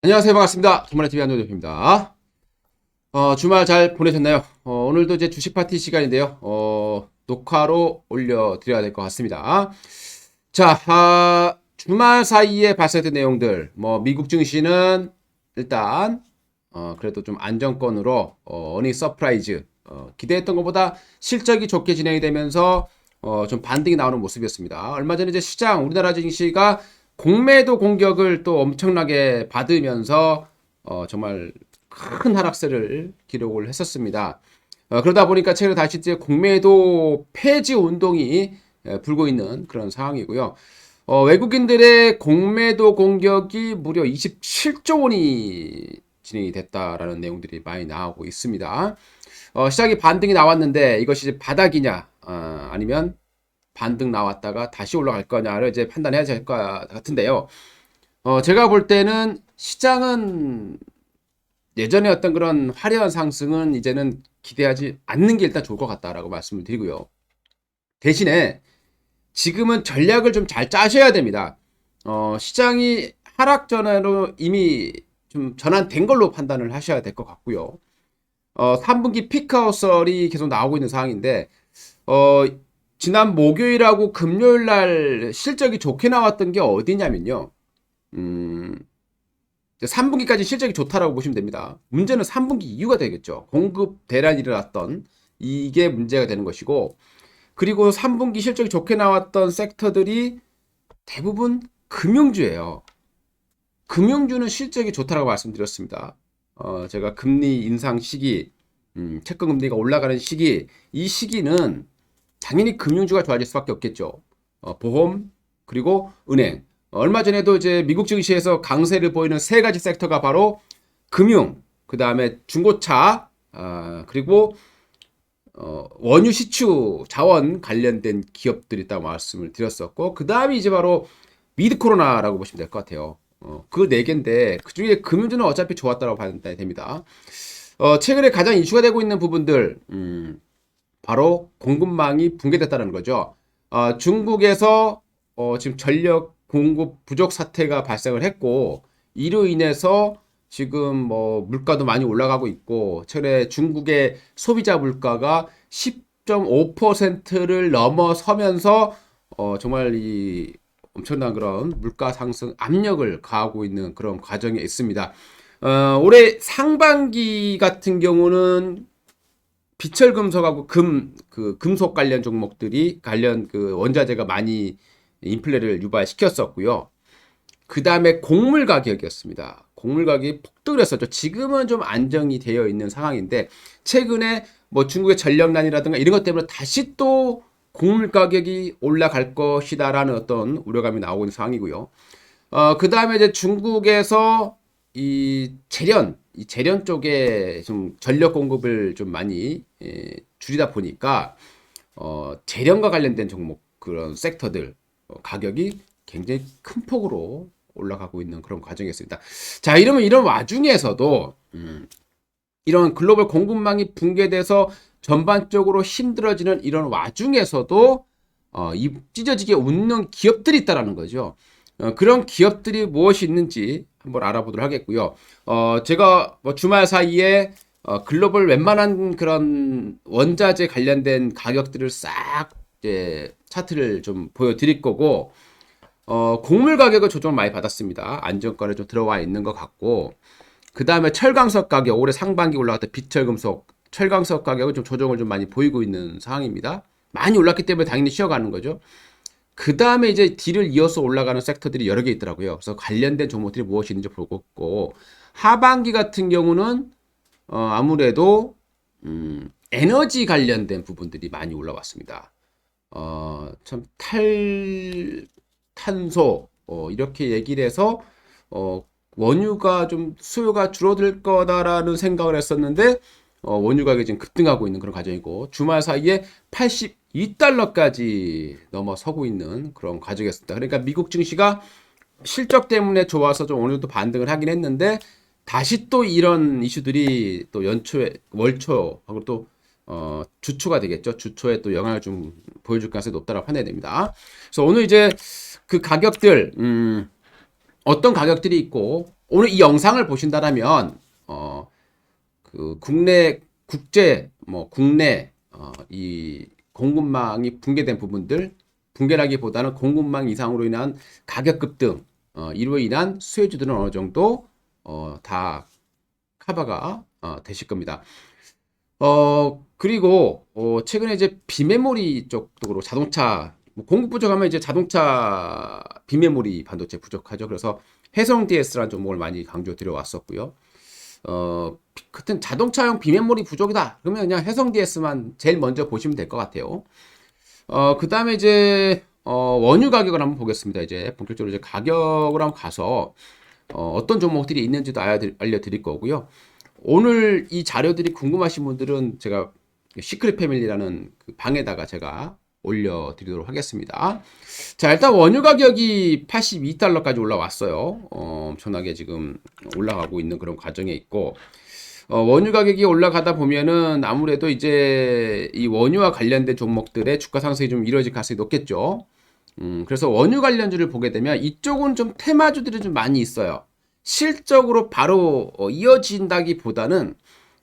안녕하세요. 반갑습니다. 주말의 TV 한노대표입니다. 주말 잘 보내셨나요? 오늘도 이제 주식 파티 시간인데요. 녹화로 올려드려야 될 것 같습니다. 자, 주말 사이에 발생된 내용들, 미국 증시는 일단, 그래도 좀 안정권으로, 어닝 서프라이즈, 기대했던 것보다 실적이 좋게 진행이 되면서, 좀 반등이 나오는 모습이었습니다. 얼마 전에 이제 우리나라 증시가 공매도 공격을 또 엄청나게 받으면서 정말 큰 하락세를 기록을 했었습니다. 그러다 보니까 최근에 다시 이제 공매도 폐지 운동이 불고 있는 그런 상황이고요. 외국인들의 공매도 공격이 무려 27조 원이 진행이 됐다라는 내용들이 많이 나오고 있습니다. 시장이 반등이 나왔는데 이것이 바닥이냐, 아니면 반등 나왔다가 다시 올라갈 거냐를 이제 판단해야 될 것 같은데요. 제가 볼 때는 시장은 예전에 어떤 그런 화려한 상승은 이제는 기대하지 않는 게 일단 좋을 것 같다라고 말씀을 드리고요. 대신에 지금은 전략을 좀 잘 짜셔야 됩니다. 시장이 하락 전으로 이미 좀 전환된 걸로 판단을 하셔야 될 것 같고요. 3분기 피크아웃설이 계속 나오고 있는 상황인데, 어, 지난 목요일하고 금요일 날 실적이 좋게 나왔던 게 어디냐면요. 음, 3분기까지 실적이 좋다라고 보시면 됩니다. 문제는 3분기 이유가 되겠죠. 공급 대란이 일어났던 이게 문제가 되는 것이고, 그리고 3분기 실적이 좋게 나왔던 섹터들이 대부분 금융주예요. 금융주는 실적이 좋다라고 말씀드렸습니다. 제가 금리 인상 시기, 채권 금리가 올라가는 시기, 이 시기는 당연히 금융주가 좋아질 수밖에 없겠죠. 보험, 그리고 은행. 얼마 전에도 이제 미국 증시에서 강세를 보이는 세 가지 섹터가 바로 금융, 그 다음에 중고차, 그리고 원유 시추 자원 관련된 기업들이 있다고 말씀을 드렸었고, 그 다음이 이제 바로 미드 코로나라고 보시면 될 것 같아요. 그 네 개인데, 그 중에 금융주는 어차피 좋았다고 봐야 됩니다. 최근에 가장 이슈가 되고 있는 부분들, 바로 공급망이 붕괴됐다는 거죠. 중국에서 지금 전력 공급 부족 사태가 발생을 했고, 이로 인해서 지금 물가도 많이 올라가고 있고, 최근에 중국의 소비자 물가가 10.5%를 넘어서면서 정말 이 엄청난 그런 물가 상승 압력을 가하고 있는 그런 과정에 있습니다. 올해 상반기 같은 경우는 비철금속하고 금속 관련 종목들이 관련 그 원자재가 많이 인플레를 유발시켰었고요. 그 다음에 곡물 가격이었습니다. 곡물 가격이 폭등을 했었죠. 지금은 좀 안정이 되어 있는 상황인데, 최근에 중국의 전력난이라든가 이런 것 때문에 다시 또 곡물 가격이 올라갈 것이다라는 어떤 우려감이 나오고 있는 상황이고요. 그 다음에 이제 중국에서 이 재련 쪽에 좀 전력 공급을 좀 많이 줄이다 보니까 재련과 관련된 종목 그런 섹터들 가격이 굉장히 큰 폭으로 올라가고 있는 그런 과정이었습니다. 자, 이러면 이런 와중에서도 이런 글로벌 공급망이 붕괴돼서 전반적으로 힘들어지는 이런 와중에서도 이 찢어지게 웃는 기업들이 있다라는 거죠. 그런 기업들이 무엇이 있는지 한번 알아보도록 하겠고요. 제가 주말 사이에 글로벌 웬만한 그런 원자재 관련된 가격들을 싹 이제 차트를 좀 보여드릴 거고, 곡물 가격을 조정을 많이 받았습니다. 안정권에 좀 들어와 있는 것 같고, 그 다음에 철강석 가격, 올해 상반기 올라갔던 비철금속, 철강석 가격은 좀 조정을 좀 많이 보이고 있는 상황입니다. 많이 올랐기 때문에 당연히 쉬어가는 거죠. 그 다음에 이제 뒤를 이어서 올라가는 섹터들이 여러 개 있더라고요. 그래서 관련된 종목들이 무엇이 있는지 보고 있고, 하반기 같은 경우는 아무래도 에너지 관련된 부분들이 많이 올라왔습니다. 참 탈탄소 이렇게 얘기를 해서 원유가 좀 수요가 줄어들 거다라는 생각을 했었는데, 원유 가격이 지금 급등하고 있는 그런 과정이고, 주말 사이에 82달러까지 넘어서고 있는 그런 과정이었습니다. 그러니까 미국 증시가 실적 때문에 좋아서 좀 어느 정도 반등을 하긴 했는데, 다시 또 이런 이슈들이 또 연초에 월초 하고 또 주초가 되겠죠. 주초에 또 영향을 좀 보여줄 가능성이 높다고 판단이 됩니다. 그래서 오늘 이제 그 가격들 어떤 가격들이 있고 오늘 이 영상을 보신다면 국제 국내 이 공급망이 붕괴된 부분들, 붕괴라기보다는 공급망 이상으로 인한 가격 급등 이로 인한 수혜주들은 어느 정도 다 커버가 되실 겁니다. 그리고 최근에 이제 비메모리 쪽으로 자동차 공급 부족하면 이제 자동차 비메모리 반도체 부족하죠. 그래서 해성 DS라는 종목을 많이 강조 드려왔었고요. 같은 자동차용 비메모리 부족이다. 그러면 그냥 해성 DS만 제일 먼저 보시면 될 것 같아요. 그 다음에 이제 원유 가격을 한번 보겠습니다. 이제 본격적으로 이제 가격을 한번 가서 어떤 종목들이 있는지도 알려드릴 거고요. 오늘 이 자료들이 궁금하신 분들은 제가 시크릿 패밀리라는 그 방에다가 제가 올려드리도록 하겠습니다. 자, 일단 원유 가격이 82달러까지 올라왔어요. 엄청나게 지금 올라가고 있는 그런 과정에 있고, 원유 가격이 올라가다 보면은 아무래도 이제 이 원유와 관련된 종목들의 주가 상승이 좀 이루어질 가능성이 높겠죠. 그래서 원유 관련주를 보게 되면 이쪽은 좀 테마주들이 좀 많이 있어요. 실적으로 바로 이어진다기보다는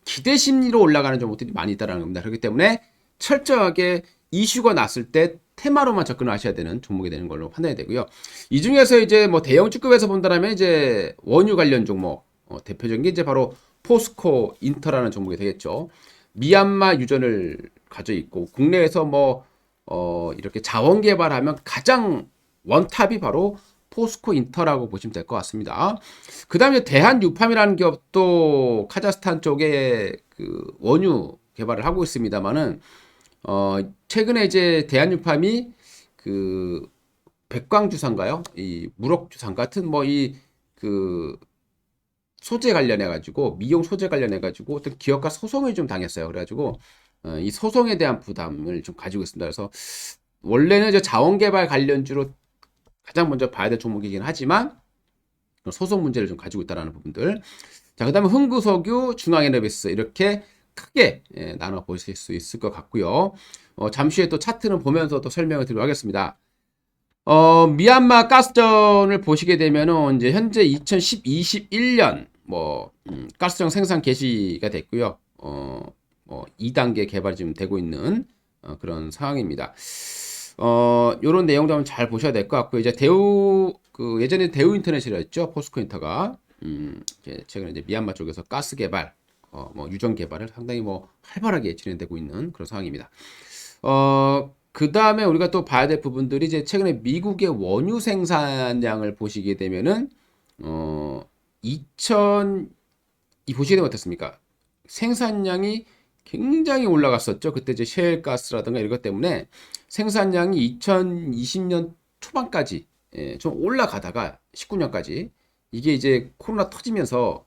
기대 심리로 올라가는 종목들이 많이 있다는 겁니다. 그렇기 때문에 철저하게 이슈가 났을 때 테마로만 접근을 하셔야 되는 종목이 되는 걸로 판단이 되고요. 이 중에서 이제 뭐 대형주급에서 본다면 이제 원유 관련 종목 대표적인 게 이제 바로 포스코 인터라는 종목이 되겠죠. 미얀마 유전을 가져 있고 국내에서 이렇게 자원 개발하면 가장 원탑이 바로 포스코 인터라고 보시면 될 것 같습니다. 그 다음에 대한유팜이라는 기업도 카자흐스탄 쪽에 그 원유 개발을 하고 있습니다만은 최근에 이제 대한유팜이 그 백광주산가요? 이 무럭주산 같은 그 소재 관련해 가지고 미용 소재 관련해 가지고 어떤 기업과 소송을 좀 당했어요. 그래가지고 이 소송에 대한 부담을 좀 가지고 있습니다. 그래서 원래는 이제 자원개발 관련주로 가장 먼저 봐야 될 종목이긴 하지만 소송 문제를 좀 가지고 있다는 부분들. 자, 그다음에 흥구석유, 중앙에너비스 이렇게 크게 나눠 보실 수 있을 것 같고요. 잠시 후에 또 차트는 보면서 또 설명을 드리도록 하겠습니다. 미얀마 가스전을 보시게 되면은 이제 현재 2021년 가스정 생산 개시가 됐고요. 2단계 개발이 지금 되고 있는 그런 상황입니다. 요런 내용도 한번 잘 보셔야 될 것 같고, 이제 예전에 대우 인터넷이라 했죠. 포스코 인터가. 최근에 이제 미얀마 쪽에서 가스 개발, 유전 개발을 상당히 활발하게 진행되고 있는 그런 상황입니다. 그 다음에 우리가 또 봐야 될 부분들이 이제 최근에 미국의 원유 생산량을 보시게 되면은, 보시게 되면 어떻습니까? 생산량이 굉장히 올라갔었죠. 그때 이제 셰일가스라든가 이런 것 때문에 생산량이 2020년 초반까지 좀 올라가다가 19년까지 이게 이제 코로나 터지면서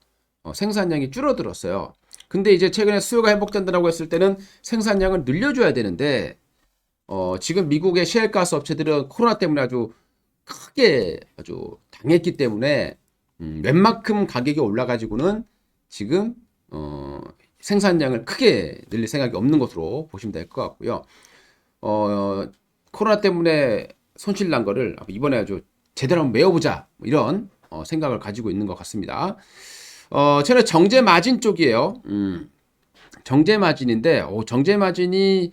생산량이 줄어들었어요. 근데 이제 최근에 수요가 회복된다고 했을 때는 생산량을 늘려줘야 되는데 지금 미국의 셰일가스 업체들은 코로나 때문에 아주 크게 당했기 때문에 웬만큼 가격이 올라가지고는 지금 생산량을 크게 늘릴 생각이 없는 것으로 보시면 될 것 같고요. 코로나 때문에 손실 난 거를 이번에 아주 제대로 한번 메워보자 이런 생각을 가지고 있는 것 같습니다. 저는 정제 마진 쪽이에요. 정제 마진인데 정제 마진이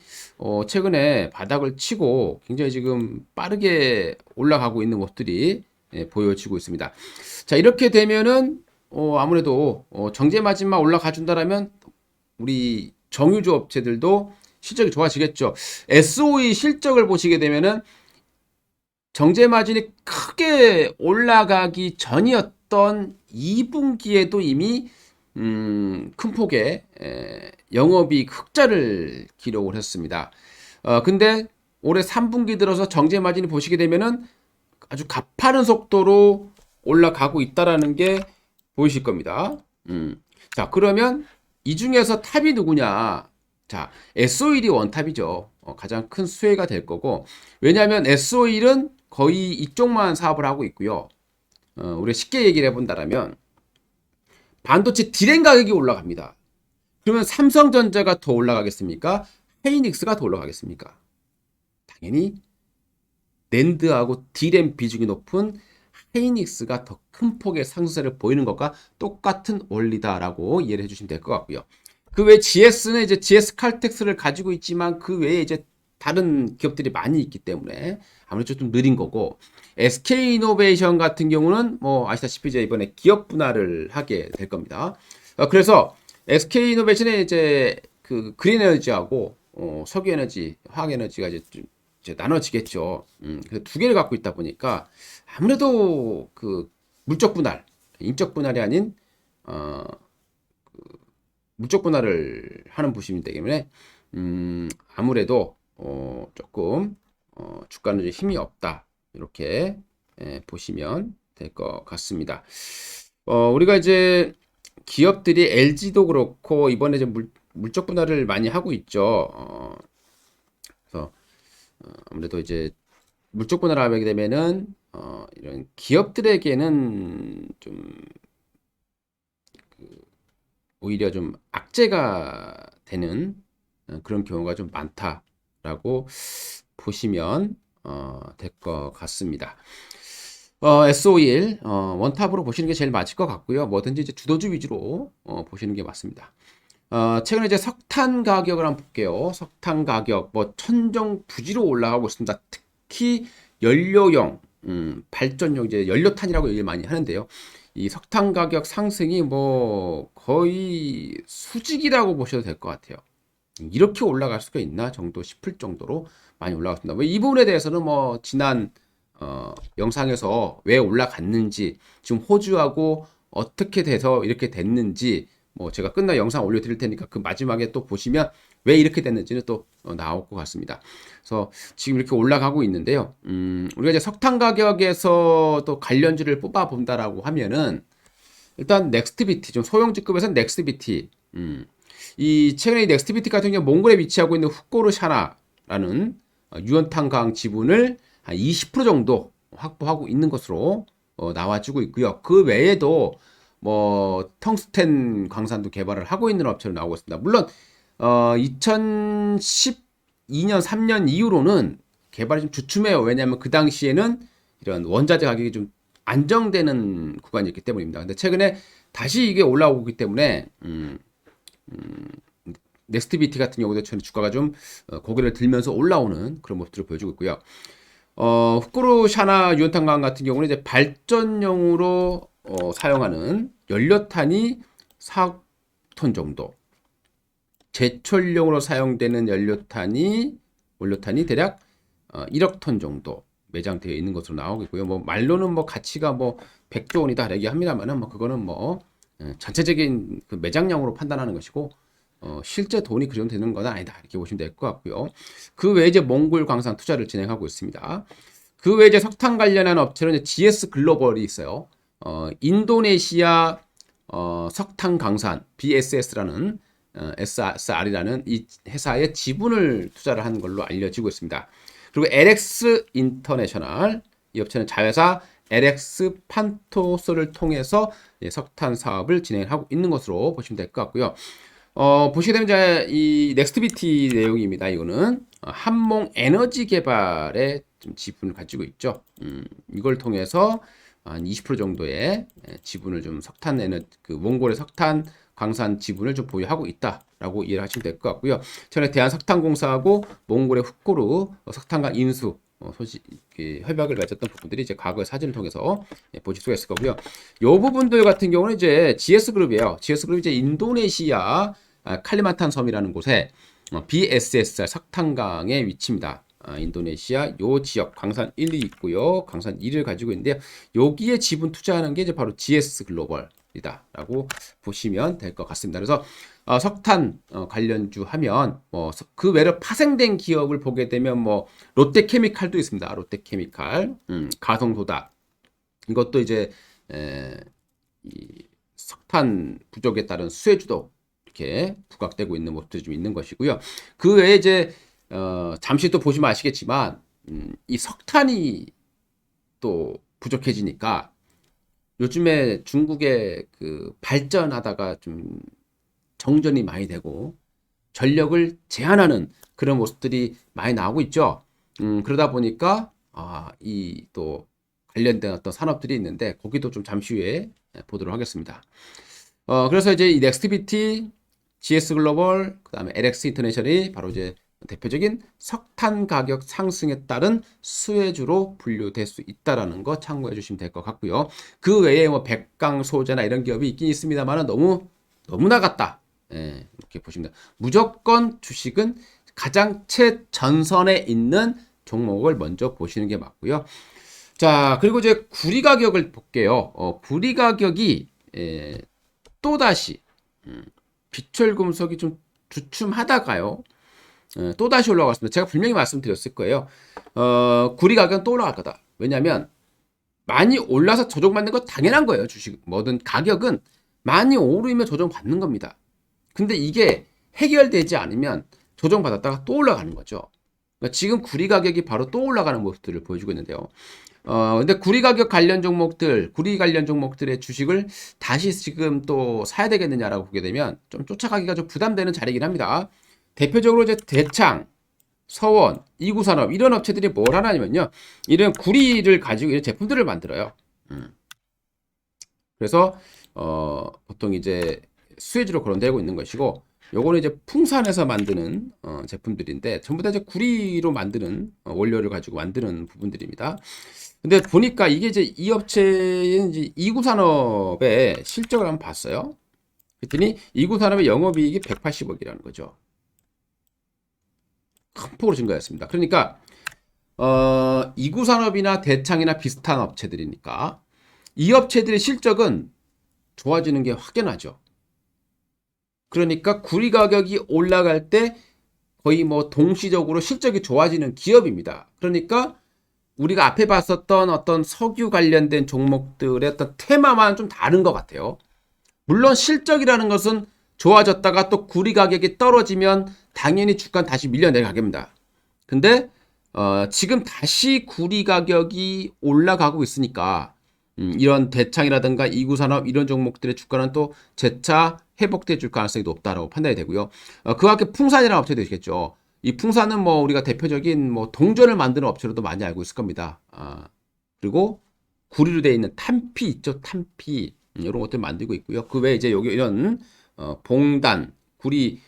최근에 바닥을 치고 굉장히 지금 빠르게 올라가고 있는 모습들이 보여지고 있습니다. 자, 이렇게 되면은 아무래도 정제 마진만 올라가 준다라면 우리 정유주 업체들도 실적이 좋아지겠죠. SOE 실적을 보시게 되면은 정제 마진이 크게 올라가기 전이었던 2분기에도 이미 큰 폭의 영업이익 흑자를 기록을 했습니다. 근데 올해 3분기 들어서 정제 마진이 보시게 되면은 아주 가파른 속도로 올라가고 있다라는 게 보이실 겁니다. 자, 그러면 이 중에서 탑이 누구냐? 자, S-오일이 원탑이죠. 가장 큰 수혜가 될 거고, 왜냐하면 S-오일은 거의 이쪽만 사업을 하고 있고요. 우리 쉽게 얘기를 해본다라면 반도체 디램 가격이 올라갑니다. 그러면 삼성전자가 더 올라가겠습니까? 하이닉스가 더 올라가겠습니까? 당연히 낸드하고 디램 비중이 높은 하이닉스가 더 큰 폭의 상승세를 보이는 것과 똑같은 원리다라고 이해를 해주시면 될 것 같고요. 그 외 GS는 이제 GS 칼텍스를 가지고 있지만 그 외에 이제 다른 기업들이 많이 있기 때문에 아무래도 좀 느린 거고, SK이노베이션 같은 경우는 뭐 아시다시피 이제 이번에 기업 분할을 하게 될 겁니다. 그래서 SK이노베이션에 이제 그 그린에너지하고 석유에너지, 화학에너지가 이제 나눠지겠죠. 그래서 두 개를 갖고 있다 보니까 아무래도 그 물적 분할, 인적 분할이 아닌 물적 분할을 하는 부심이기 때문에 아무래도 조금 주가는 좀 힘이 없다, 이렇게 보시면 될 것 같습니다. 우리가 이제 기업들이 LG도 그렇고 이번에 좀 물적 분할을 많이 하고 있죠. 그래서 아무래도 이제 물적 분할을 하게 되면은 이런 기업들에게는 좀 오히려 좀 악재가 되는 그런 경우가 좀 많다라고 보시면 될 것 같습니다. S51 원탑으로 보시는 게 제일 맞을 것 같고요. 뭐든지 이제 주도주 위주로 보시는 게 맞습니다. 최근에 이제 석탄 가격을 한번 볼게요. 석탄 가격 뭐 천정부지로 올라가고 있습니다. 특히 연료용 발전용 이제 연료탄이라고 얘기를 많이 하는데요. 이 석탄 가격 상승이 뭐 거의 수직이라고 보셔도 될 것 같아요. 이렇게 올라갈 수가 있나 정도 싶을 정도로 많이 올라갔습니다. 이 부분에 대해서는 뭐 지난 영상에서 왜 올라갔는지, 지금 호주하고 어떻게 돼서 이렇게 됐는지 뭐 제가 끝나 영상 올려드릴 테니까 그 마지막에 또 보시면 왜 이렇게 됐는지는 또 나올 것 같습니다. 그래서 지금 이렇게 올라가고 있는데요. 우리가 이제 석탄 가격에서 또 관련주를 뽑아 본다라고 하면은 일단 넥스트비티, 좀 소형주급에서는 넥스트비티, 이 최근에 이 넥스트비티 같은 경우 몽골에 위치하고 있는 후꼬르샤나라는 유연탄광 지분을 한 20% 정도 확보하고 있는 것으로 나와주고 있고요. 그 외에도 뭐 텅스텐 광산도 개발을 하고 있는 업체로 나오고 있습니다. 물론 2012년 3년 이후로는 개발이 좀 주춤해요. 왜냐하면 그 당시에는 이런 원자재 가격이 좀 안정되는 구간이었기 때문입니다. 근데 최근에 다시 이게 올라오고 있기 때문에 넥스트비티 같은 경우도 주가가 좀 고개를 들면서 올라오는 그런 모습들을 보여주고 있고요. 후쿠르샤나 유연탄광 같은 경우는 이제 발전용으로 사용하는 연료탄이 4톤 정도, 제철용으로 사용되는 원료탄이 대략 1억 톤 정도 매장되어 있는 것으로 나오겠고요. 뭐 말로는 뭐 가치가 뭐 100조 원이다 얘기합니다만은 뭐 그거는 뭐 전체적인 그 매장량으로 판단하는 것이고 실제 돈이 그 정도 되는 건 아니다, 이렇게 보시면 될 것 같고요. 그 외에 이제 몽골 광산 투자를 진행하고 있습니다. 그 외에 이제 석탄 관련한 업체는 이제 GS 글로벌이 있어요. 인도네시아 석탄 강산 BSS라는 SR이라는 이 회사의 지분을 투자를 한 걸로 알려지고 있습니다. 그리고 LX 인터내셔널, 이 업체는 자회사 LX 판토스를 통해서 석탄 사업을 진행하고 있는 것으로 보시면 될 것 같고요. 보시게 되면 이제 이 넥스트비티 내용입니다. 이거는 한몽 에너지 개발에 좀 지분을 가지고 있죠. 이걸 통해서 한 20% 정도의 지분을 좀 석탄 에너지, 그 몽골의 석탄 광산 지분을 좀 보유하고 있다라고 이해를 하시면 될 것 같고요. 전에 대한석탄공사하고 몽골의 후쿠르 석탄관 인수 협약을 맺었던 부분들이 이제 과거의 사진을 통해서 보실 수가 있을 거고요. 이 부분들 같은 경우는 이제 GS그룹이에요. GS그룹이 이제 인도네시아 칼리만탄 섬이라는 곳에 BSSR 석탄강의 위치입니다. 인도네시아 요 지역 광산 1이 있고요. 광산 2를 가지고 있는데요. 여기에 지분 투자하는 게 이제 바로 GS 글로벌이다라고 보시면 될 것 같습니다. 그래서 석탄 관련주 하면 뭐 그 외로 파생된 기업을 보게 되면 뭐 롯데케미칼도 있습니다. 롯데케미칼, 가성소다, 이것도 이제 이 석탄 부족에 따른 수혜주도 이렇게 부각되고 있는 모습도 좀 있는 것이고요. 그 외에 이제 잠시 또 보시면 아시겠지만 이 석탄이 또 부족해지니까 요즘에 중국에 그 발전하다가 좀 정전이 많이 되고 전력을 제한하는 그런 모습들이 많이 나오고 있죠. 그러다 보니까 이 또 관련된 어떤 산업들이 있는데 거기도 좀 잠시 후에 보도록 하겠습니다. 그래서 이제 이 넥스트비티, GS글로벌, 그 다음에 LX 인터내셔널이 바로 이제 대표적인 석탄 가격 상승에 따른 수혜주로 분류될 수 있다라는 거 참고해 주시면 될 것 같고요. 그 외에 뭐 백강 소재나 이런 기업이 있긴 있습니다만 너무나 같다. 예, 이렇게 보시면 돼요. 무조건 주식은 가장 최전선에 있는 종목을 먼저 보시는 게 맞고요. 자, 그리고 이제 구리 가격을 볼게요. 구리 가격이 또다시 비철금속이 좀 주춤하다가요. 또다시 올라갔습니다. 제가 분명히 말씀드렸을 거예요. 구리 가격은 또 올라갈 거다. 왜냐하면 많이 올라서 조정받는 거 당연한 거예요. 주식 뭐든 가격은 많이 오르면 조정받는 겁니다. 근데 이게 해결되지 않으면 조정받았다가 또 올라가는 거죠. 그러니까 지금 구리 가격이 바로 또 올라가는 모습들을 보여주고 있는데요. 근데 구리 가격 관련 종목들, 구리 관련 종목들의 주식을 다시 지금 또 사야 되겠느냐라고 보게 되면 좀 쫓아가기가 좀 부담되는 자리이긴 합니다. 대표적으로 이제 대창, 서원, 이구산업 이런 업체들이 뭘 하냐면요. 이런 구리를 가지고 이런 제품들을 만들어요. 그래서 보통 이제 수혜주로 거론되고 있는 것이고 요거는 이제 풍산에서 만드는 제품들인데 전부 다 이제 구리로 만드는 원료를 가지고 만드는 부분들입니다. 근데 보니까 이게 이제 이 업체인 이제 이구산업의 실적을 한번 봤어요. 그랬더니 이구산업의 영업이익이 180억이라는 거죠. 큰 폭으로 증가했습니다. 그러니까 이구산업이나 대창이나 비슷한 업체들이니까 이 업체들의 실적은 좋아지는 게 확연하죠. 그러니까 구리 가격이 올라갈 때 거의 뭐 동시적으로 실적이 좋아지는 기업입니다. 그러니까 우리가 앞에 봤었던 어떤 석유 관련된 종목들의 어떤 테마만 좀 다른 것 같아요. 물론 실적이라는 것은 좋아졌다가 또 구리 가격이 떨어지면 당연히 주가는 다시 밀려 내려가겠습니다. 근데 지금 다시 구리 가격이 올라가고 있으니까 이런 대창이라든가 이구산업 이런 종목들의 주가는 또 재차 회복돼 줄 가능성이 높다라고 판단이 되고요. 그와 함께 풍산이라는 업체도 있겠죠. 이 풍산은 뭐 우리가 대표적인 뭐 동전을 만드는 업체로도 많이 알고 있을 겁니다. 그리고 구리로 되어 있는 탄피 있죠. 탄피 이런 것들 만들고 있고요. 그 외에 이제 여기 이런 봉단, 구리,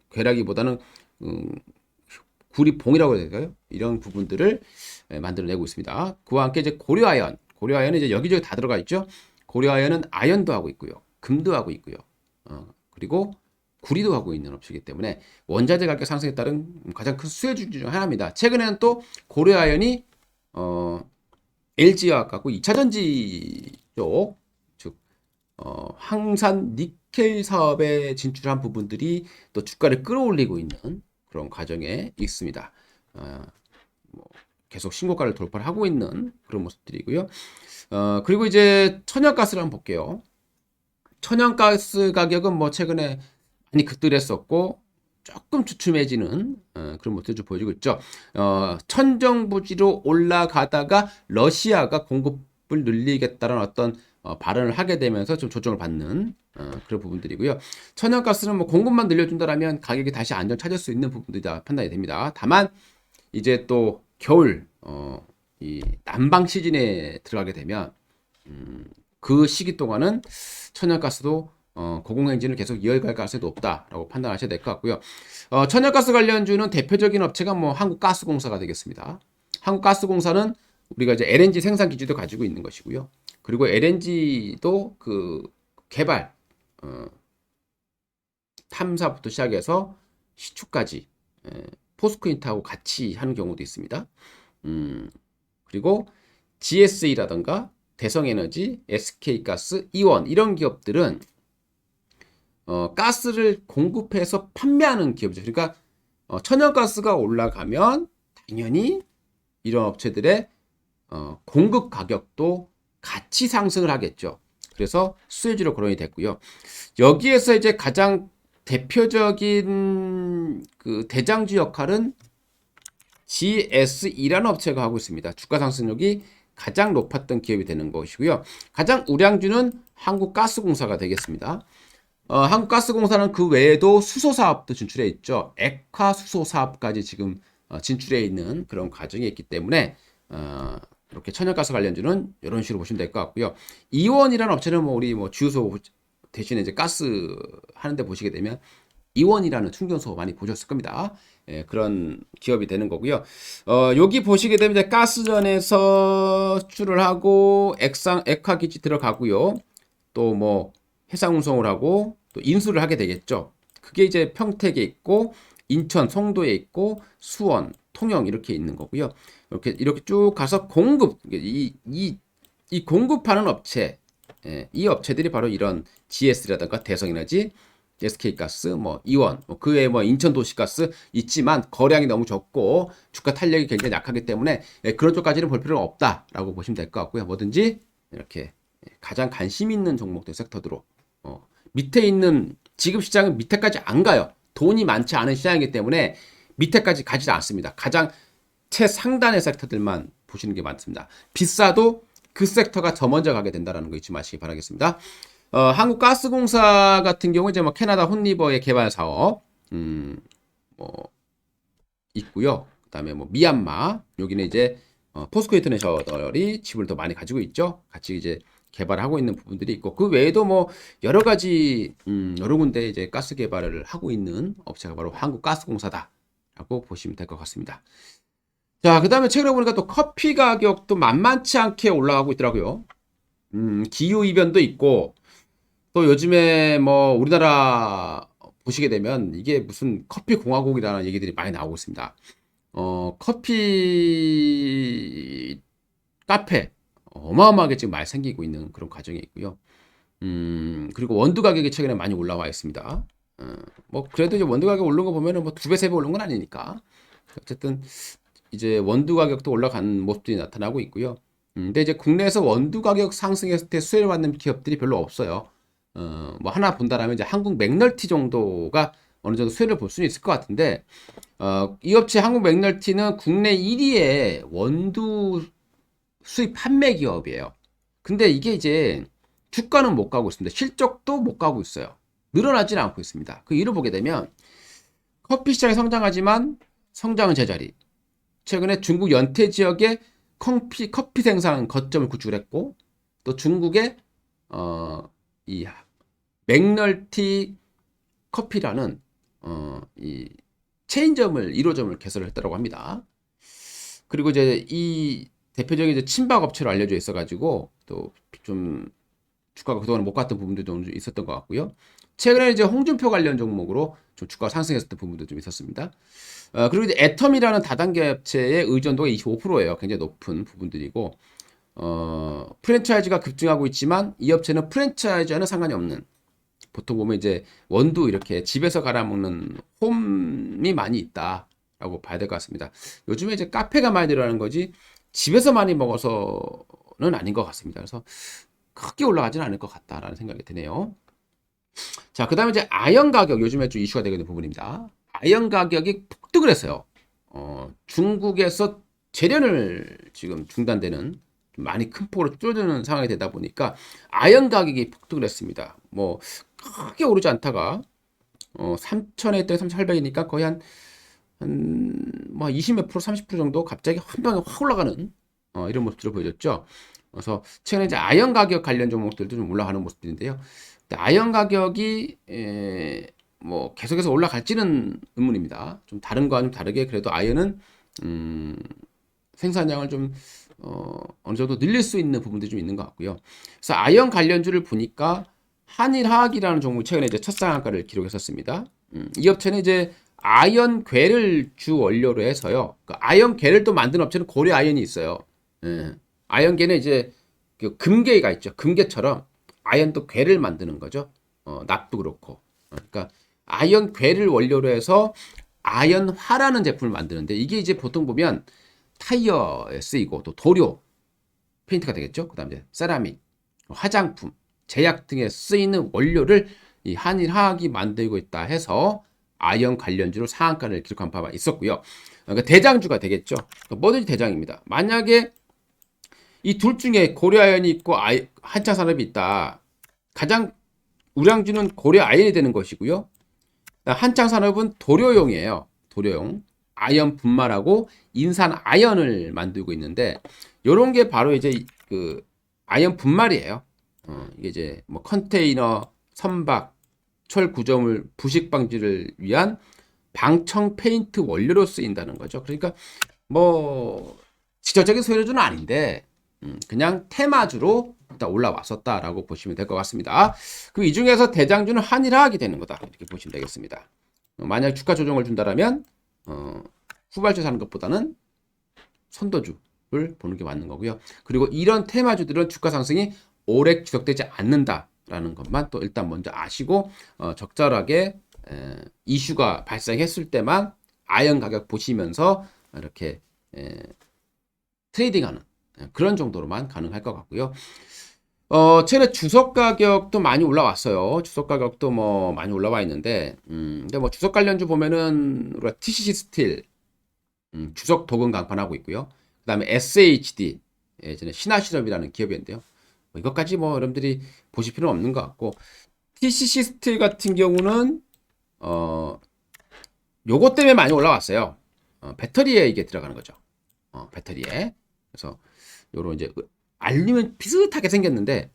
괴라기보다는 구리봉이라고 해야 될까요? 이런 부분들을 만들어내고 있습니다. 그와 함께 이제 고려아연은 이제 여기저기 다 들어가 있죠. 고려아연은 아연도 하고 있고요. 금도 하고 있고요. 그리고 구리도 하고 있는 업체이기 때문에 원자재 가격 상승에 따른 가장 큰 수혜주 중 하나입니다. 최근에는 또 고려아연이 LG와 갖고 2차전지 쪽, 즉 황산 니켈 사업에 진출한 부분들이 또 주가를 끌어올리고 있는 그런 과정에 있습니다. 뭐 계속 신고가를 돌파를 하고 있는 그런 모습들이고요. 그리고 이제 천연가스를 한번 볼게요. 천연가스 가격은 뭐 최근에 많이 급등했었고 조금 주춤해지는 그런 모습을 좀 보여주고 있죠. 천정부지로 올라가다가 러시아가 공급을 늘리겠다는 어떤 발언을 하게 되면서 좀 조정을 받는 그런 부분들이고요. 천연가스는 뭐 공급만 늘려준다라면 가격이 다시 안정 찾을 수 있는 부분들이 다 판단이 됩니다. 다만 이제 또 겨울 이 난방 시즌에 들어가게 되면 그 시기 동안은 천연가스도 고공행진을 계속 이어갈 가능성이 높다라고 판단하셔야 될 것 같고요. 천연가스 관련주는 대표적인 업체가 뭐 한국가스공사가 되겠습니다. 한국가스공사는 우리가 이제 LNG 생산 기지도 가지고 있는 것이고요. 그리고 LNG도 그 개발, 탐사부터 시작해서 시추까지 포스코인트하고 같이 하는 경우도 있습니다. 그리고 GSE라던가 대성에너지, SK가스, 이원 이런 기업들은 가스를 공급해서 판매하는 기업이죠. 그러니까 천연가스가 올라가면 당연히 이런 업체들의 공급 가격도 같이 상승을 하겠죠. 그래서 수혜주로 거론이 됐고요. 여기에서 이제 가장 대표적인 그 대장주 역할은 GSE라는 업체가 하고 있습니다. 주가 상승력이 가장 높았던 기업이 되는 것이고요. 가장 우량주는 한국가스공사가 되겠습니다. 한국가스공사는 그 외에도 수소사업도 진출해 있죠. 액화 수소사업까지 지금 진출해 있는 그런 과정이 있기 때문에 이렇게 천연가스 관련주는 이런 식으로 보시면 될 것 같고요. 이원이라는 업체는 뭐 우리 뭐 주유소 대신에 이제 가스 하는데 보시게 되면 이원이라는 충전소 많이 보셨을 겁니다. 예, 그런 기업이 되는 거고요. 여기 보시게 되면 이제 가스전에서 수출을 하고 액화기지 들어가고요. 또 뭐 해상 운송을 하고 또 인수를 하게 되겠죠. 그게 이제 평택에 있고 인천, 송도에 있고 수원, 통영 이렇게 있는 거고요. 이렇게 쭉 가서 공급 이 공급하는 업체, 예, 이 업체들이 바로 이런 GS라든가 대성에너지, SK가스, 뭐 이원, 그 외에 뭐 인천도시가스 있지만 거량이 너무 적고 주가 탄력이 굉장히 약하기 때문에 예, 그런 쪽까지는 볼 필요가 없다라고 보시면 될 것 같고요. 뭐든지 이렇게 가장 관심 있는 종목들 섹터들로 밑에 있는 지급 시장은 밑에까지 안 가요. 돈이 많지 않은 시장이기 때문에 밑에까지 가지 않습니다. 가장 최상단의 섹터들만 보시는 게 많습니다. 비싸도 그 섹터가 더 먼저 가게 된다는 거 잊지 마시기 바라겠습니다. 한국가스공사 같은 경우 이제 뭐 캐나다 혼리버의 개발 사업, 뭐 있고요. 그다음에 뭐 미얀마 여기는 이제 포스코 인터내셔널이 지분을 더 많이 가지고 있죠. 같이 이제 개발하고 있는 부분들이 있고 그 외에도 뭐 여러 가지 여러 군데 이제 가스 개발을 하고 있는 업체가 바로 한국가스공사다라고 보시면 될 것 같습니다. 자, 그다음에 최근에 보니까 또 커피 가격도 만만치 않게 올라가고 있더라고요. 기후 이변도 있고 또 요즘에 뭐 우리나라 보시게 되면 이게 무슨 커피 공화국이라는 얘기들이 많이 나오고 있습니다. 커피 카페 어마어마하게 지금 많이 생기고 있는 그런 과정이 있고요. 그리고 원두 가격이 최근에 많이 올라와 있습니다. 뭐 그래도 이제 원두 가격 오른 거 보면은 뭐 2배, 3배 오른 건 아니니까. 어쨌든 이제 원두 가격도 올라간 모습들이 나타나고 있고요. 근데 이제 국내에서 원두 가격 상승했을 때 수혜를 받는 기업들이 별로 없어요. 뭐 하나 본다라면 이제 한국 맥널티 정도가 어느 정도 수혜를 볼 수는 있을 것 같은데, 이 업체 한국 맥널티는 국내 1위의 원두 수입 판매 기업이에요. 근데 이게 이제 주가는 못 가고 있습니다. 실적도 못 가고 있어요. 늘어나지는 않고 있습니다. 그 이유를 보게 되면 커피 시장이 성장하지만 성장은 제자리. 최근에 중국 연태 지역에 커피 생산 거점을 구축을 했고 또 중국의 이 맥널티 커피라는 이 체인점을 1호점을 개설을 했다고 합니다. 그리고 이제 이 대표적인 이제 친박 업체로 알려져 있어가지고 또 좀 주가가 그동안 못 갔던 부분도 좀 있었던 것 같고요. 최근에 이제 홍준표 관련 종목으로 좀 주가가 상승했었던 부분도 좀 있었습니다. 그리고 이제 애텀이라는 다단계 업체의 의존도가 25%예요. 굉장히 높은 부분들이고 프랜차이즈가 급증하고 있지만 이 업체는 프랜차이즈와는 상관이 없는 보통 보면 이제 원두 이렇게 집에서 갈아 먹는 홈이 많이 있다라고 봐야 될 것 같습니다. 요즘에 이제 카페가 많이 늘어나는 거지 집에서 많이 먹어서는 아닌 것 같습니다. 그래서 크게 올라가지는 않을 것 같다라는 생각이 드네요. 자, 그 다음에 이제 아연 가격 요즘에 좀 이슈가 되고 있는 부분입니다. 아연 가격이 폭등을 했어요. 중국에서 재련을 지금 중단되는 많이 큰 폭으로 줄어드는 상황이 되다 보니까 아연 가격이 폭등을 했습니다. 뭐 크게 오르지 않다가 3,000에 있던 3,800이니까 거의 뭐 20몇 프로, 30% 정도 갑자기 한 방에 확 올라가는 이런 모습들을 보여줬죠. 그래서 최근에 이제 아연 가격 관련 종목들도 좀 올라가는 모습들인데요. 아연 가격이 뭐 계속해서 올라갈지는 의문입니다. 좀 다른 거와 좀 다르게 그래도 아연은 생산량을 좀 어느 정도 늘릴 수 있는 부분들이 좀 있는 것 같고요. 그래서 아연 관련주를 보니까 한일화학이라는 종목이 최근에 이제 첫 상한가를 기록했었습니다. 이 업체는 이제 아연 괴를 주 원료로 해서요. 그 아연 괴를 또 만드는 업체는 고려 아연이 있어요. 아연 괴는 이제 그 금괴가 있죠. 금괴처럼 아연 또 괴를 만드는 거죠. 납도 그렇고. 그러니까 아연 괴를 원료로 해서 아연화라는 제품을 만드는데 이게 이제 보통 보면 타이어에 쓰이고 또 도료, 페인트가 되겠죠. 그다음에 세라믹, 화장품, 제약 등에 쓰이는 원료를 이 한일화학이 만들고 있다 해서 아연 관련주로 상한가를 기록한 바가 있었고요. 그러니까 대장주가 되겠죠. 그러니까 뭐든지 대장입니다. 만약에 이 둘 중에 고려아연이 있고 한창산업이 있다. 가장 우량주는 고려아연이 되는 것이고요. 한창산업은 도료용이에요. 도료용. 아연 분말하고 인산 아연을 만들고 있는데 요런 게 바로 이제 그 아연 분말이에요. 이게 이제 뭐 컨테이너, 선박, 철 구조물 부식 방지를 위한 방청 페인트 원료로 쓰인다는 거죠. 그러니까 뭐 직접적인 소유주는 아닌데 그냥 테마주로 일단 올라왔었다라고 보시면 될 것 같습니다. 그 이 중에서 대장주는 한일화학이 되는 거다 이렇게 보시면 되겠습니다. 만약 주가 조정을 준다라면 후발주 사는 것보다는 선도주를 보는 게 맞는 거고요. 그리고 이런 테마주들은 주가 상승이 오래 지속되지 않는다라는 것만 또 일단 먼저 아시고 적절하게 이슈가 발생했을 때만 아연 가격 보시면서 이렇게 트레이딩하는 그런 정도로만 가능할 것 같고요. 최근에 주석 가격도 많이 올라왔어요. 주석 가격도 뭐 많이 올라와 있는데, 근데 뭐 주석 관련주 보면은 우리가 TCC 스틸, 주석 도금 강판하고 있고요. 그 다음에 SHD, 예전에 신화실업이라는 기업인데요. 뭐 이것까지 뭐 여러분들이 보실 필요는 없는 것 같고, TCC 스틸 같은 경우는 요것 때문에 많이 올라왔어요. 배터리에 이게 들어가는 거죠. 배터리에. 그래서 요런 이제 알루미늄 비슷하게 생겼는데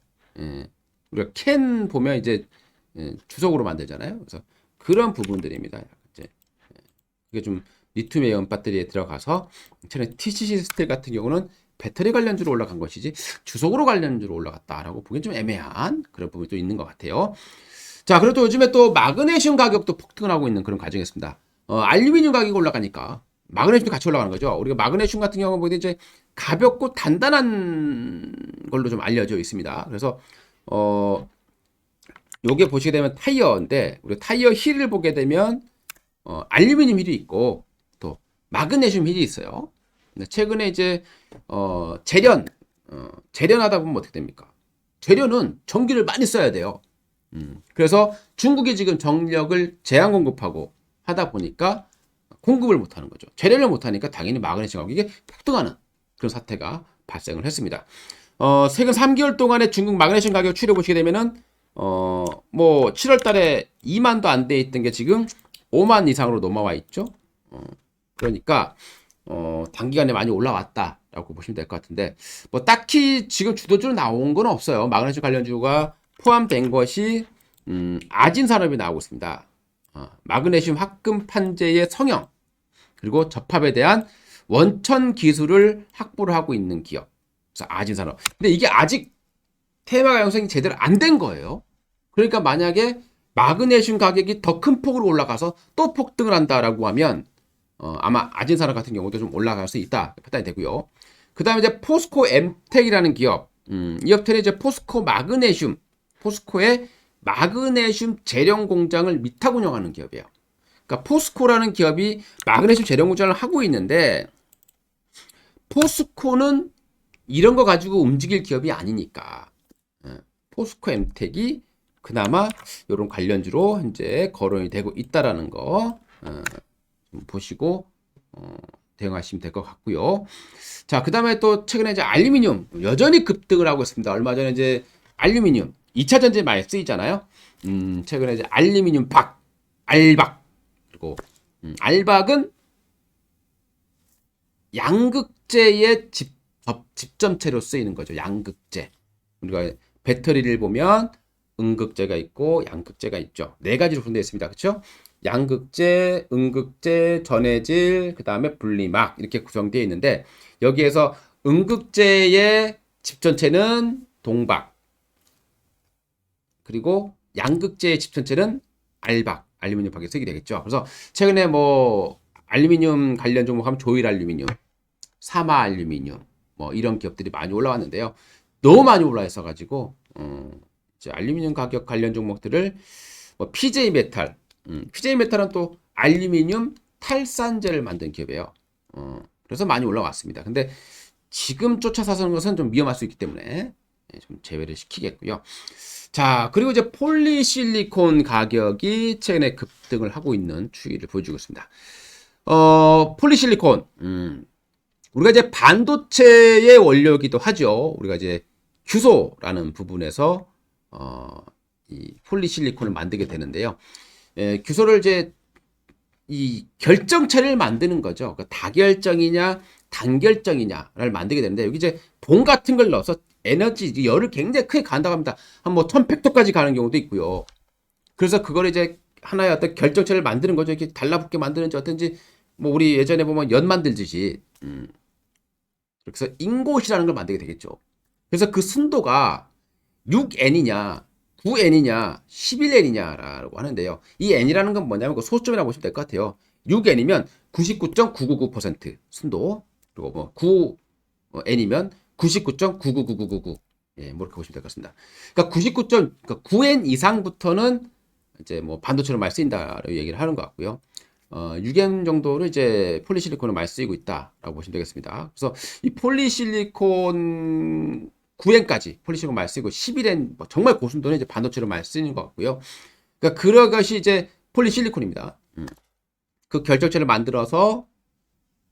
우리가 캔 보면 이제 주석으로 만들잖아요. 그래서 그런 부분들입니다. 이제 이게 좀 리튬 이온 배터리에 들어가서 최근에 TCC 스틸 같은 경우는 배터리 관련주로 올라간 것이지 주석으로 관련주로 올라갔다라고 보기엔 좀 애매한 그런 부분이 또 있는 것 같아요. 자, 그래도 요즘에 또 마그네슘 가격도 폭등을 하고 있는 그런 과정이었습니다. 알루미늄 가격이 올라가니까 마그네슘도 같이 올라가는 거죠. 우리가 마그네슘 같은 경우 보면 이제 가볍고 단단한 걸로 좀 알려져 있습니다. 그래서 요게 보시게 되면 타이어인데 우리 타이어 힐을 보게 되면 알루미늄 힐이 있고 또 마그네슘 힐이 있어요. 근데 최근에 이제 재련하다 보면 어떻게 됩니까? 재련은 전기를 많이 써야 돼요. 그래서 중국이 지금 전력을 제한 공급하고 하다 보니까 공급을 못하는 거죠. 재련을 못하니까 당연히 마그네슘 가격이 폭등하는 그런 사태가 발생을 했습니다. 최근 3개월 동안에 중국 마그네슘 가격 추이를 보시게 되면은 뭐 7월 달에 2만도 안 돼 있던 게 지금 5만 이상으로 넘어와 있죠. 그러니까 단기간에 많이 올라왔다라고 보시면 될 것 같은데 뭐 딱히 지금 주도주로 나온 건 없어요. 마그네슘 관련주가 포함된 것이 아진산업이 나오고 있습니다. 마그네슘 합금 판재의 성형 그리고 접합에 대한 원천 기술을 확보를 하고 있는 기업. 그래서 아진산업. 근데 이게 아직 테마가 형성이 제대로 안 된 거예요. 그러니까 만약에 마그네슘 가격이 더 큰 폭으로 올라가서 또 폭등을 한다라고 하면 아마 아진산업 같은 경우도 좀 올라갈 수 있다 판단이 되고요. 그 다음에 이제 포스코 엠텍이라는 기업. 이 업체는 이제 포스코의 마그네슘 재련 공장을 위탁 운영하는 기업이에요. 그러니까 포스코라는 기업이 마그네슘 재련 공장을 하고 있는데 포스코는 이런 거 가지고 움직일 기업이 아니니까 포스코 엠텍이 그나마 이런 관련주로 현재 거론이 되고 있다라는 거 좀 보시고 대응하시면 될 것 같고요. 자, 그 다음에 또 최근에 이제 알루미늄 여전히 급등을 하고 있습니다. 얼마 전에 이제 알루미늄 2차 전지에 많이 쓰이잖아요. 최근에 이제 알루미늄 알박 그리고 알박은 양극재의 집점체로 쓰이는 거죠. 양극재. 우리가 배터리를 보면 음극재가 있고 양극재가 있죠. 네 가지로 분되어 있습니다. 그렇죠? 양극재, 음극재, 전해질, 그 다음에 분리막 이렇게 구성되어 있는데 여기에서 음극재의 집전체는 동박 그리고 양극재의 집전체는 알루미늄 박에 쓰게 되겠죠. 그래서 최근에 뭐 알루미늄 관련 종목 하면 조일알루미늄, 사마알루미늄 뭐 이런 기업들이 많이 올라왔는데요. 너무 많이 올라 있어가지고 이제 알루미늄 가격 관련 종목들을 뭐 PJ메탈, PJ메탈은 또 알루미늄 탈산재를 만든 기업이에요. 그래서 많이 올라왔습니다. 근데 지금 쫓아 사서는 것은 좀 위험할 수 있기 때문에 좀 제외를 시키겠고요. 자, 그리고 이제 폴리실리콘 가격이 최근에 급등을 하고 있는 추이를 보여주고 있습니다. 폴리실리콘, 우리가 이제 반도체의 원료이기도 하죠. 우리가 이제 규소라는 부분에서 이 폴리실리콘을 만들게 되는데요. 규소를 이제 이 결정체를 만드는 거죠. 그러니까 다결정이냐 단결정이냐를 만들게 되는데 여기 이제 봉 같은 걸 넣어서 에너지 열을 굉장히 크게 간다고 합니다. 한 뭐 1100도까지 가는 경우도 있고요. 그래서 그걸 이제 하나의 어떤 결정체를 만드는 거죠. 이렇게 달라붙게 만드는지 어떤지 뭐 우리 예전에 보면 연 만들듯이 그래서 인곳이라는 걸 만들게 되겠죠. 그래서 그 순도가 6n이냐 9n이냐 11n이냐라고 하는데요. 이 n이라는 건 뭐냐면 그 소수점이라고 보시면 될 것 같아요. 6n이면 99.999% 순도, 그리고 뭐 9n이면 99.9999999, 예, 뭐 이렇게 보시면 될 것 같습니다. 그러니까 99.9n 이상부터는 이제 뭐 반도체로 많이 쓰인다라고 얘기를 하는 것 같고요. 6n 정도로 이제 폴리실리콘을 많이 쓰이고 있다라고 보시면 되겠습니다. 그래서 이 폴리실리콘 9n까지 폴리실리콘 많이 쓰이고 11n 뭐 정말 고순도는 이제 반도체로 많이 쓰이는 것 같고요. 그러니까 그런 것이 이제 폴리실리콘입니다. 그 결정체를 만들어서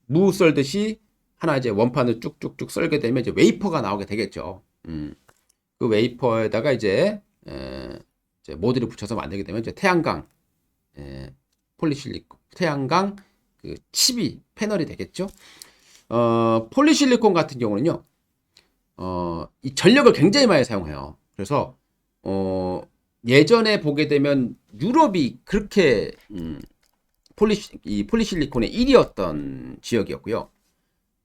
무 썰듯이 하나 이제 원판을 쭉쭉쭉 썰게 되면 이제 웨이퍼가 나오게 되겠죠. 그 웨이퍼에다가 이제 모듈을 붙여서 만들게 되면 이제 태양광 폴리실리콘, 태양광 그 칩이 패널이 되겠죠. 폴리실리콘 같은 경우는요, 이 전력을 굉장히 많이 사용해요. 그래서 예전에 보게 되면 유럽이 그렇게 이 폴리실리콘의 1위였던 지역이었고요.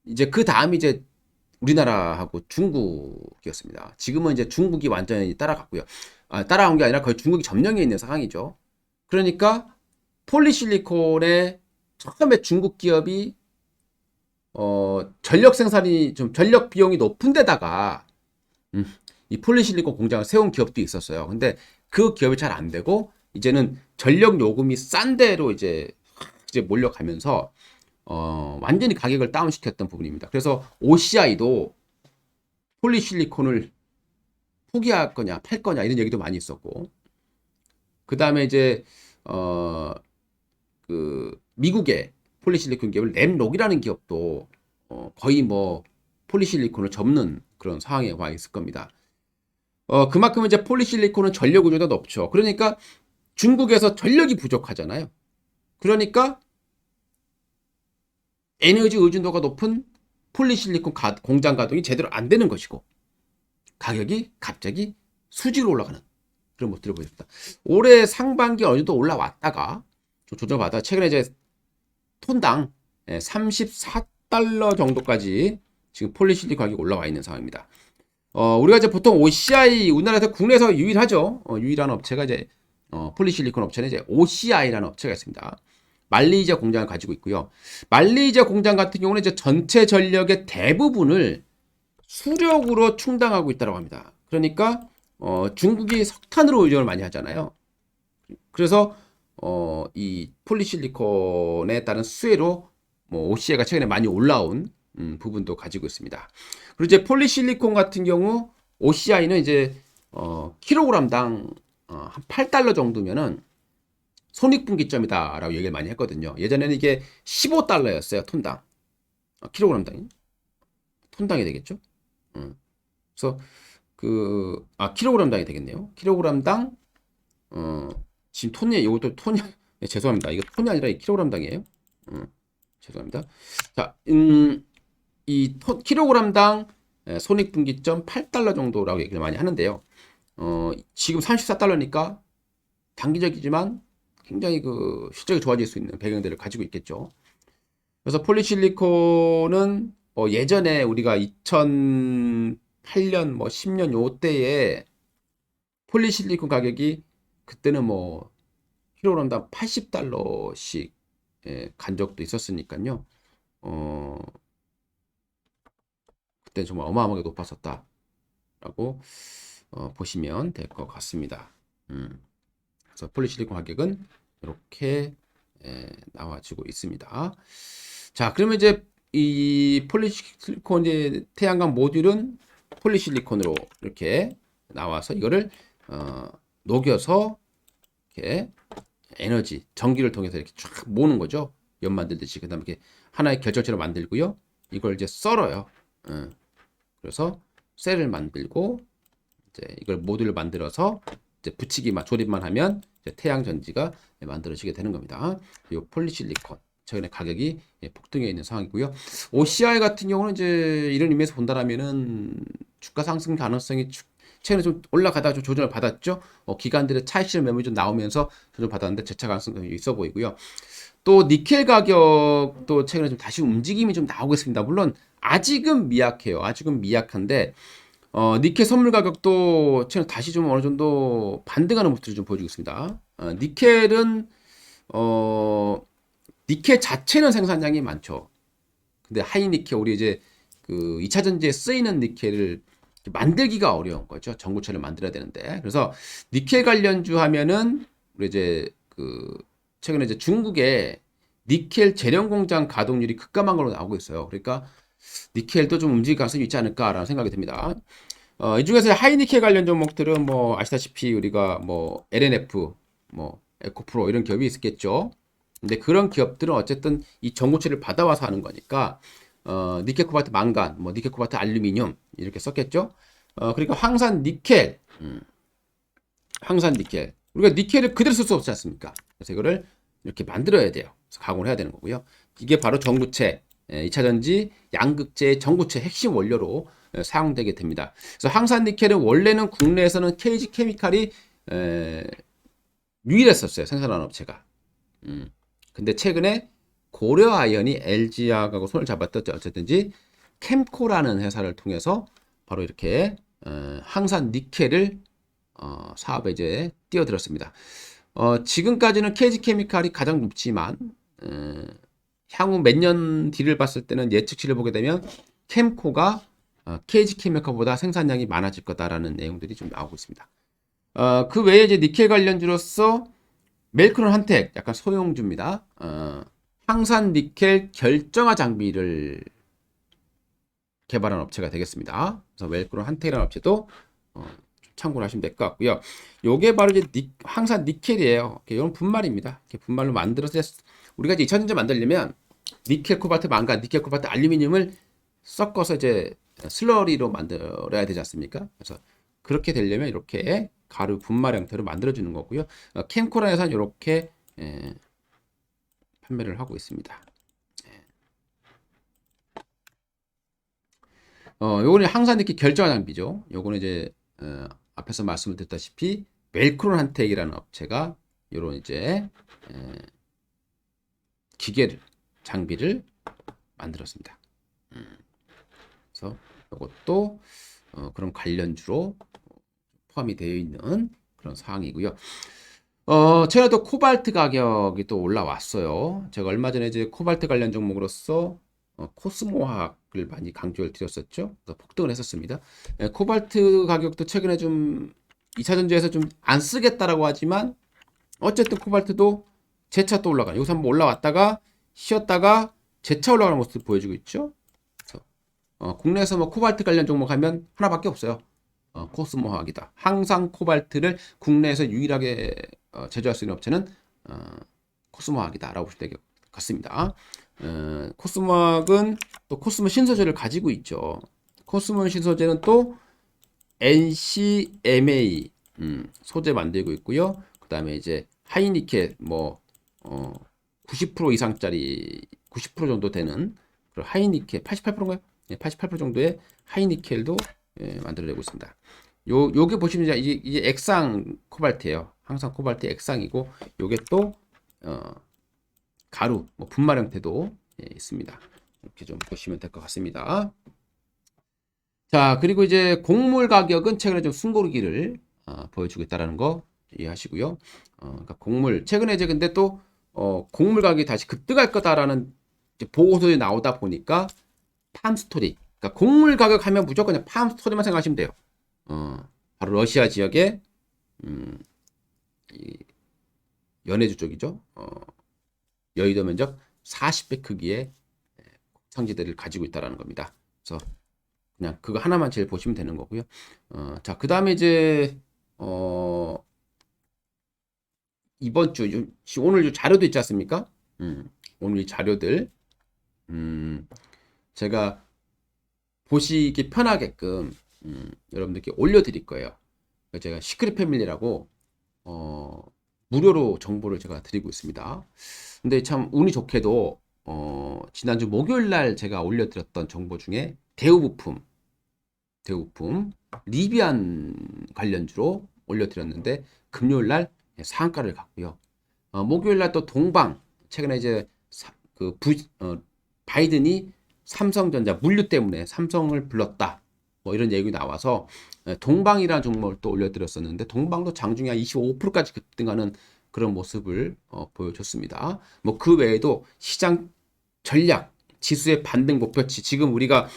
이제 그 다음이 이제 우리나라하고 중국이었습니다. 지금은 이제 중국이 완전히 따라갔고요. 따라온 게 아니라 거의 중국이 점령해 있는 상황이죠. 그러니까 폴리실리콘에 처음에 중국 기업이 전력 생산이 좀 전력 비용이 높은 데다가 이 폴리실리콘 공장을 세운 기업도 있었어요. 근데 그 기업이 잘 안 되고 이제는 전력 요금이 싼 데로 이제 몰려가면서 완전히 가격을 다운시켰던 부분입니다. 그래서 OCI도 폴리실리콘을 포기할 거냐, 팔 거냐 이런 얘기도 많이 있었고, 그 다음에 이제 그 미국의 폴리실리콘 기업을 램록이라는 기업도 거의 뭐 폴리실리콘을 접는 그런 상황에 와 있을 겁니다. 그만큼 이제 폴리실리콘은 전력 의존도가 높죠. 그러니까 중국에서 전력이 부족하잖아요. 그러니까 에너지 의존도가 높은 폴리실리콘 공장 가동이 제대로 안 되는 것이고 가격이 갑자기 수지로 올라가는 그런 모습들을 보였습니다. 올해 상반기 어느 정도 올라왔다가 좀 조정받아 최근에 이제 톤당 34달러 정도까지 지금 폴리실리콘 가격이 올라와 있는 상황입니다. 우리가 이제 보통 OCI 우리나라에서 국내에서 유일하죠. 유일한 업체가 이제 폴리실리콘 업체는 이제 OCI라는 업체가 있습니다. 말레이시아 공장을 가지고 있고요. 말레이시아 공장 같은 경우는 이제 전체 전력의 대부분을 수력으로 충당하고 있다고 합니다. 그러니까 중국이 석탄으로 의존을 많이 하잖아요. 그래서 이 폴리실리콘에 따른 수혜로 뭐 OCI가 최근에 많이 올라온 부분도 가지고 있습니다. 그리고 이제 폴리실리콘 같은 경우 OCI는 이제 킬로그램당 한 8달러 정도면은 손익분기점이다라고 얘기를 많이 했거든요. 예전에는 이게 15달러였어요. 톤당. 킬로그램당이. 톤당이 되겠죠? 그래서 킬로그램당이 되겠네요. 킬로그램당 지금 톤이 이것도 톤이 네, 죄송합니다. 이거 톤이 아니라 킬로그램당이에요. 죄송합니다. 자, 킬로그램당 손익분기점 8달러 정도라고 얘기를 많이 하는데요. 지금 34달러니까 단기적이지만 굉장히 그 실적이 좋아질 수 있는 배경들을 가지고 있겠죠. 그래서 폴리실리콘은 예전에 우리가 2008년 뭐 10년 요때에 폴리실리콘 가격이 그때는 뭐 킬로그램당 80달러씩 간 적도 있었으니까요. 그때 정말 어마어마하게 높았었다라고 보시면 될 것 같습니다. 그래서 폴리실리콘 가격은 이렇게 나와지고 있습니다. 자, 그러면 이제 이 폴리실리콘 이제 태양광 모듈은 폴리실리콘으로 이렇게 나와서 이거를 녹여서 이렇게 에너지 전기를 통해서 이렇게 쫙 모으는 거죠. 연 만들듯이. 그다음에 이렇게 하나의 결정체로 만들고요. 이걸 이제 썰어요. 그래서 셀을 만들고 이제 이걸 모듈을 만들어서 이제 붙이기만 조립만 하면 이제 태양 전지가 만들어지게 되는 겁니다. 이 폴리실리콘 최근에 가격이 폭등해 있는 상황이고요. OCI 같은 경우는 이제 이런 의미에서 본다라면은 주가 상승 가능성이 최근에 좀 올라가다 좀 조정을 받았죠. 기관들의 차익실 매물이 좀 나오면서 조정 받았는데 재차 가능성이 있어 보이고요. 또 니켈 가격도 최근에 좀 다시 움직임이 좀 나오고 있습니다. 물론 아직은 미약해요. 아직은 미약한데 니켈 선물 가격도 최근 다시 좀 어느 정도 반등하는 모습을 좀 보여주고 있습니다. 니켈은 니켈 자체는 생산량이 많죠. 근데 하이니켈 우리 이제 그 2차 전지에 쓰이는 니켈을 만들기가 어려운 거죠. 전구체를 만들어야 되는데. 그래서 니켈 관련주 하면은 우리 이제 그 최근에 이제 중국에 니켈 재련 공장 가동률이 급감한 걸로 나오고 있어요. 그러니까 니켈도 좀 움직일 가능성이 있지 않을까라는 생각이 듭니다. 이 중에서 하이니켈 관련 종목들은 뭐 아시다시피 우리가 뭐 LNF, 뭐 에코프로 이런 기업이 있겠죠. 근데 그런 기업들은 어쨌든 이 전고체를 받아와서 하는 거니까 니켈 코발트 망간, 뭐 니켈 코발트 알루미늄 이렇게 썼겠죠. 그러니까 황산 니켈, 황산 니켈. 우리가 니켈을 그대로 쓸 수 없지 않습니까? 그래서 이거를 이렇게 만들어야 돼요. 그래서 가공을 해야 되는 거고요. 이게 바로 전구체, 2차 전지 양극재 전구체 핵심 원료로 사용되게 됩니다. 그래서 황산 니켈은 원래는 국내에서는 KG 케미칼이 유일했었어요. 생산하는 업체가. 근데 최근에 고려 아이언이 LG하고 손을 잡았던 어쨌든지 캠코라는 회사를 통해서 바로 이렇게 항산 니켈을 사업에 이제 뛰어들었습니다. 지금까지는 KG케미칼이 가장 높지만 향후 몇 년 뒤를 봤을 때는 예측치를 보게 되면 캠코가 KG케미칼보다 생산량이 많아질 거다라는 내용들이 좀 나오고 있습니다. 그 외에 이제 니켈 관련주로서 멜크론 한텍 약간 소형주입니다. 황산 니켈 결정화 장비를 개발한 업체가 되겠습니다. 그래서 멜크론 한텍이라는 업체도 참고를 하시면 될 것 같고요. 요게 바로 이제 황산 니켈이에요. 이런 분말입니다. 이렇게 분말로 만들어서 우리가 이제 2차전지 만들려면 니켈 코발트 망간, 니켈 코발트 알루미늄을 섞어서 이제 슬러리로 만들어야 되지 않습니까? 그래서 그렇게 되려면 이렇게 가루 분말 형태로 만들어주는 거고요. 캠코라에서는 이렇게 판매를 하고 있습니다. 요거는 항산 니켈 결정화 장비죠. 요거는 이제 앞에서 말씀을 드렸다시피 멜크론 한텍이라는 업체가 요런 이제 기계를 장비를 만들었습니다. 그래서 이것도 그런 관련주로 포함이 되어 있는 그런 사항이고요. 최근에도 코발트 가격이 또 올라왔어요. 제가 얼마 전에 이제 코발트 관련 종목으로서 코스모화학을 많이 강조를 드렸었죠. 그래서 폭등을 했었습니다. 코발트 가격도 최근에 좀 2차 전지에서 좀 안 쓰겠다라고 하지만 어쨌든 코발트도 재차 또 올라가. 여기서 한번 올라왔다가 쉬었다가 재차 올라가는 모습을 보여주고 있죠. 그래서 국내에서 뭐 코발트 관련 종목 하면 하나밖에 없어요. 코스모화학이다. 항상 코발트를 국내에서 유일하게 제조할 수 있는 업체는 코스모화학이다라고 보시면 될 것 같습니다. 코스모화학은 또 코스모 신소재를 가지고 있죠. 코스모 신소재는 또 NCMA 소재 만들고 있고요. 그 다음에 이제 하이니켈 뭐 90% 이상짜리 90% 정도 되는 그런 하이니켈 88%인가요? 네, 88% 정도의 하이니켈도 만들어내고 있습니다. 요게 보시면 이게 액상 코발트예요. 항상 코발트 액상이고 요게 또 가루 뭐 분말 형태도 있습니다. 이렇게 좀 보시면 될 것 같습니다. 자, 그리고 이제 곡물 가격은 최근에 좀 숨고르기를 보여주고 있다는 거 이해하시고요. 그러니까 곡물 최근에 이제 근데 또 곡물 가격이 다시 급등할 거다라는 보고서에 나오다 보니까 팜스토리. 그러니까 곡물 가격 하면 무조건 그냥 팜스토리만 생각하시면 돼요. 바로 러시아 지역의 연해주 쪽이죠. 여의도 면적 40배 크기의 성지대를 가지고 있다라는 겁니다. 그래서 그냥 그거 하나만 제일 보시면 되는 거고요. 자, 그 다음에 이제 이번 주 오늘 자료도 있지 않습니까? 오늘 이 자료들 제가 보시기 편하게끔 여러분들께 올려드릴 거예요. 제가 시크릿 패밀리라고 무료로 정보를 제가 드리고 있습니다. 근데 참 운이 좋게도 지난주 목요일 날 제가 올려드렸던 정보 중에 대우부품 리비안 관련주로 올려드렸는데 금요일 날 상한가를 갔고요. 목요일 날 또 동방 최근에 이제 바이든이 삼성전자 물류 때문에 삼성을 불렀다. 뭐 이런 얘기 나와서 동방이라는 종목을 또 올려드렸었는데 동방도 장중에 한 25%까지 급등하는 그런 모습을 보여줬습니다. 뭐 그 외에도 시장 전략, 지수의 반등 목표치 지금 우리가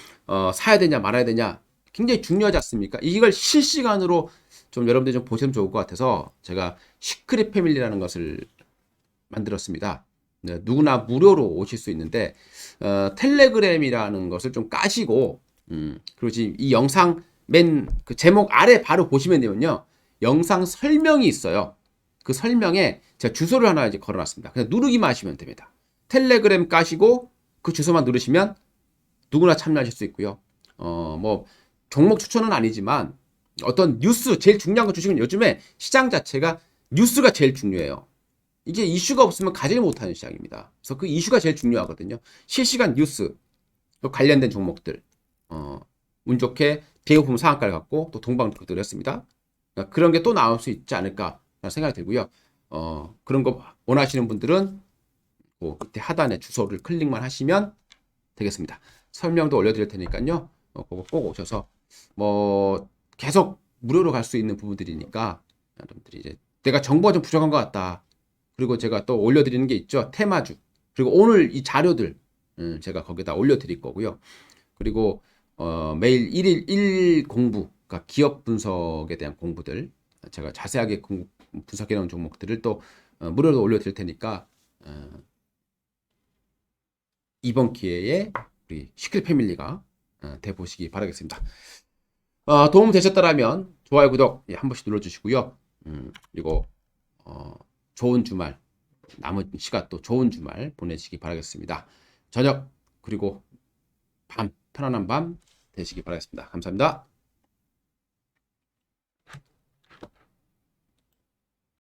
사야 되냐 말아야 되냐 굉장히 중요하지 않습니까? 이걸 실시간으로 좀 여러분들이 좀 보시면 좋을 것 같아서 제가 시크릿 패밀리라는 것을 만들었습니다. 네, 누구나 무료로 오실 수 있는데 텔레그램이라는 것을 좀 까시고 그리고 지금 이 영상 맨 그 제목 아래 바로 보시면 되면요 영상 설명이 있어요. 그 설명에 제가 주소를 하나 이제 걸어놨습니다. 그냥 누르기만 하시면 됩니다. 텔레그램 까시고 그 주소만 누르시면 누구나 참여하실 수 있고요. 뭐 종목 추천은 아니지만 어떤 뉴스 제일 중요한 건 주식은 요즘에 시장 자체가 뉴스가 제일 중요해요. 이게 이슈가 없으면 가지 못하는 시장입니다. 그래서 그 이슈가 제일 중요하거든요. 실시간 뉴스 관련된 종목들 운 좋게 대우품 상한가를 갖고 또 동방도 드렸습니다. 그러니까 그런 게 또 나올 수 있지 않을까 생각이 들고요. 그런 거 원하시는 분들은 그 밑에 하단에 주소를 클릭만 하시면 되겠습니다. 설명도 올려드릴 테니까요. 그거 꼭 오셔서 뭐 계속 무료로 갈 수 있는 부분들이니까 여러분들이 이제 내가 정보가 좀 부족한 것 같다. 그리고 제가 또 올려드리는 게 있죠. 테마주. 그리고 오늘 이 자료들 제가 거기다 올려드릴 거고요. 그리고 매일 1 공부, 그러니까 기업 분석에 대한 공부들 제가 자세하게 분석해 놓은 종목들을 또 무료로 올려드릴 테니까 이번 기회에 우리 시크릿 패밀리가 돼 보시기 바라겠습니다. 도움 되셨다라면 좋아요, 구독 한 번씩 눌러주시고요. 그리고 좋은 주말 남은 시간 또 좋은 주말 보내시기 바라겠습니다. 저녁 그리고 밤 편안한 밤 되시기 바라겠습니다. 감사합니다.